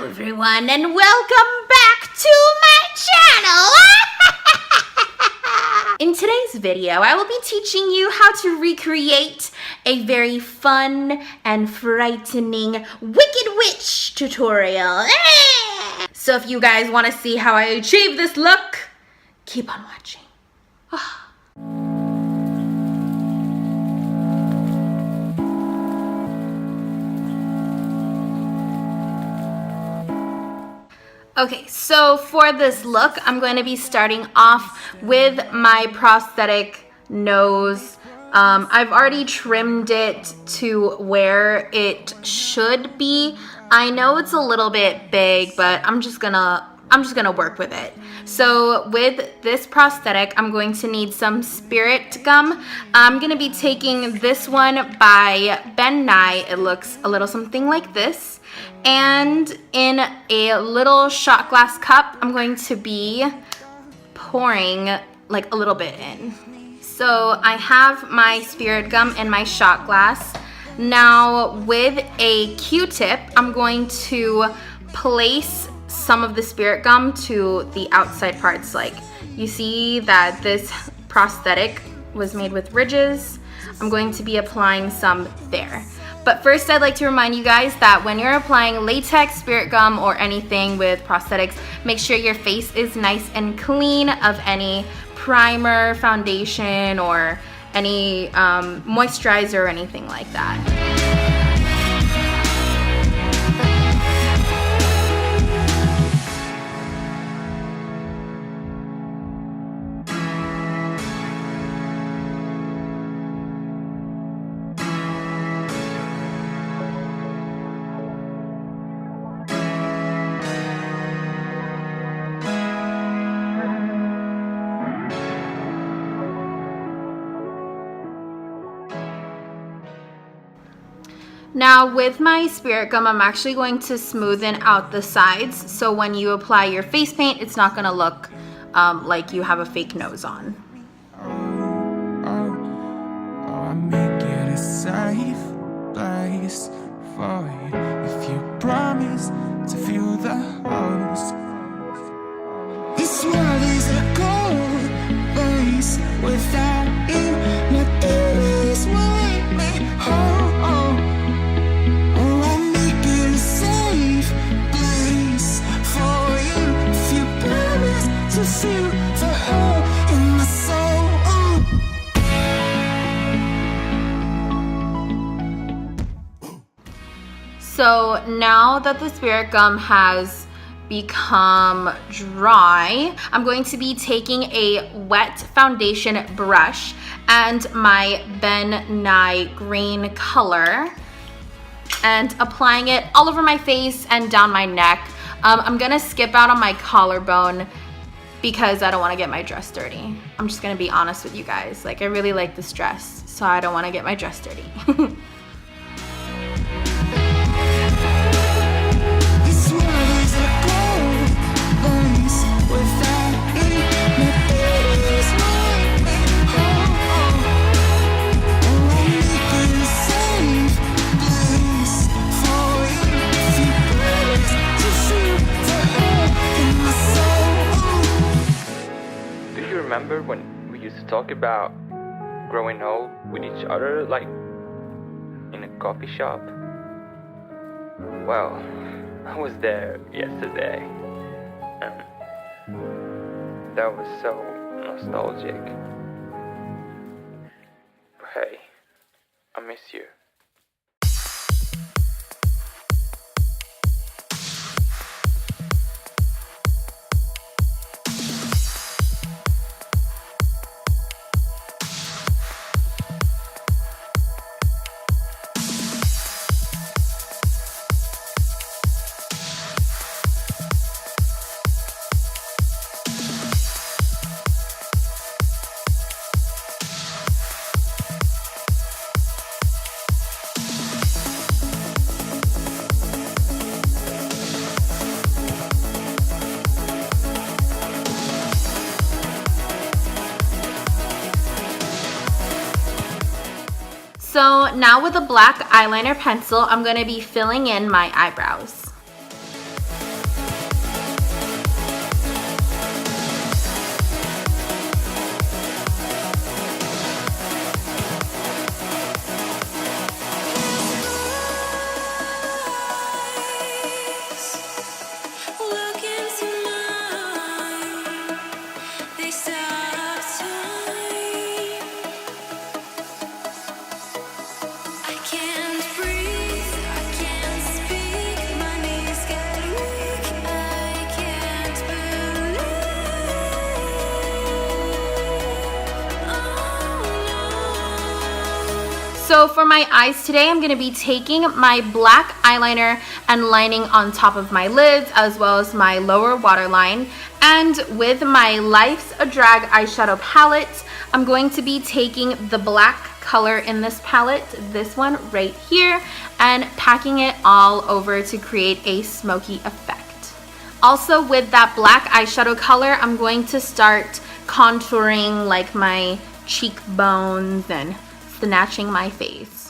Hello everyone and welcome back to my channel! In today's video, I will be teaching you how to recreate a very fun and frightening Wicked Witch tutorial. So if you guys want to see how I achieve this look, keep on watching. Okay, so for this look, I'm going to be starting off with my prosthetic nose. I've already trimmed it to where it should be. I know it's a little bit big, but I'm just gonna work with it. So with this prosthetic, I'm going to need some Spirit Gum. I'm gonna be taking this one by Nye. It looks a little something like this. And in a little shot glass cup, I'm going to be pouring like a little bit in. So I have my Spirit Gum in my shot glass. Now with a Q-tip, I'm going to place some of the Spirit Gum to the outside parts. Like you see that this prosthetic was made with ridges. I'm going to be applying some there. But first, I'd like to remind you guys that when you're applying latex, Spirit Gum, or anything with prosthetics, make sure your face is nice and clean of any primer, foundation, or any moisturizer or anything like that. Now with my Spirit Gum, I'm actually going to smoothen out the sides, so when you apply your face paint, it's not going to look like you have a fake nose on. I make it a safe place for you if you promise to feel the hose. This world is a cold place without you. Nothing is what me home. Feel the hole in my soul. So now that the Spirit Gum has become dry, I'm going to be taking a wet foundation brush and my Nye green color and applying it all over my face and down my neck. I'm gonna skip out on my collarbone because I don't want to get my dress dirty. I'm just gonna be honest with you guys. Like, I really like this dress, so I don't want to get my dress dirty. Remember when we used to talk about growing old with each other, like in a coffee shop? Well, I was there yesterday, and that was so nostalgic. But hey, I miss you. So now with a black eyeliner pencil, I'm going to be filling in my eyebrows. So for my eyes today, I'm going to be taking my black eyeliner and lining on top of my lids as well as my lower waterline. And with my Life's a Drag eyeshadow palette, I'm going to be taking the black color in this palette, this one right here, and packing it all over to create a smoky effect. Also with that black eyeshadow color, I'm going to start contouring like my cheekbones and snatching my face.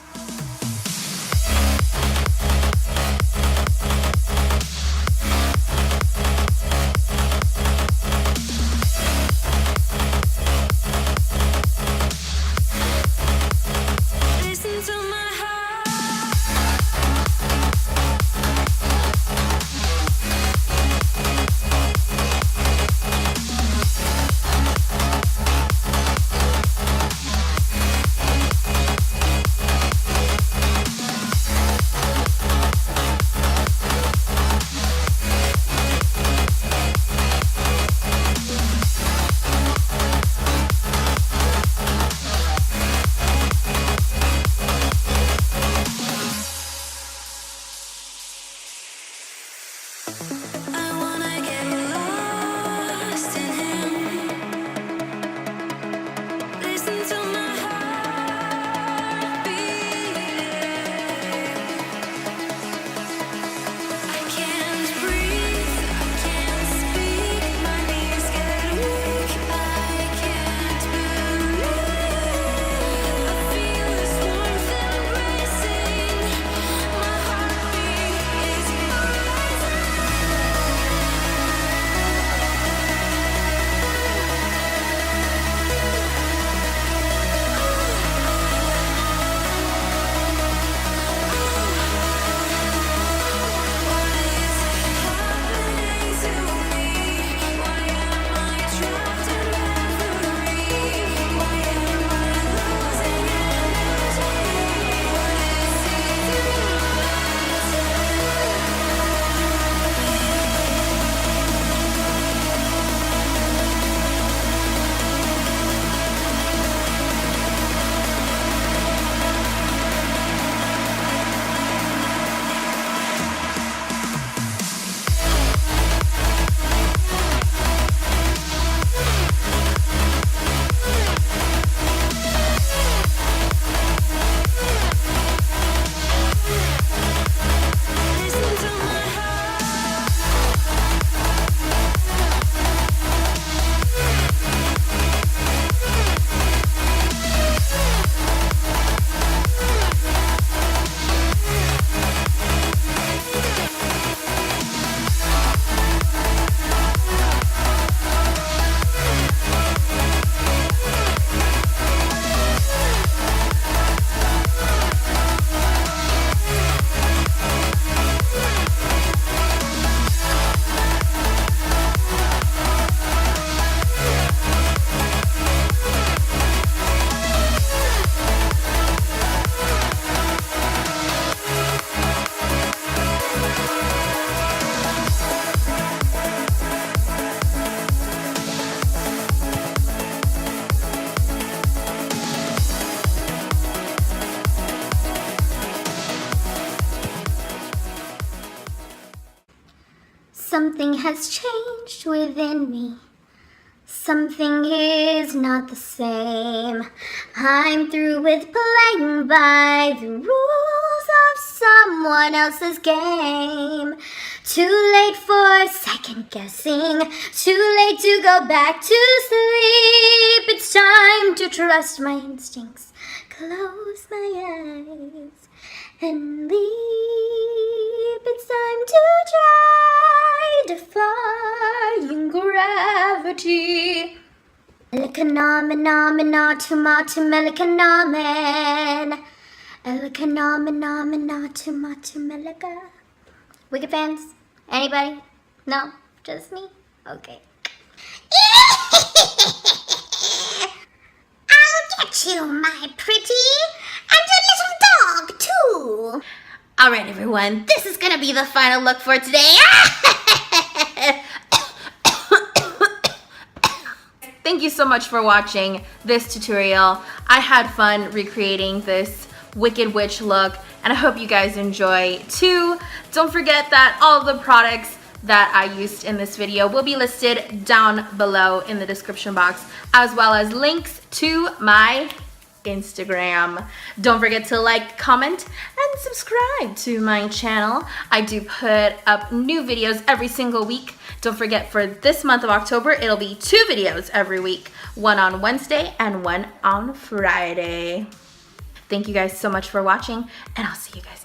Something has changed within me. Something is not the same. I'm through with playing by the rules of someone else's game. Too late for second guessing. Too late to go back to sleep. It's time to trust my instincts. Close my eyes and leap. It's time to try defying gravity. Elikanamenamenatumatumelikanmen. Elikanamenamenatumatumelica. Wicked fans? Anybody? No? Just me? Okay. I'll get you, my pretty. And your little dog, too. Alright everyone, this is gonna be the final look for today. Thank you so much for watching this tutorial. I had fun recreating this Wicked Witch look, and I hope you guys enjoy too. Don't forget that all the products that I used in this video will be listed down below in the description box, as well as links to my Instagram. Don't forget to like, comment, and subscribe to my channel. I do put up new videos every single week. Don't forget, for this month of October, it'll be 2 videos every week, one on Wednesday and one on Friday. Thank you guys so much for watching, and I'll see you guys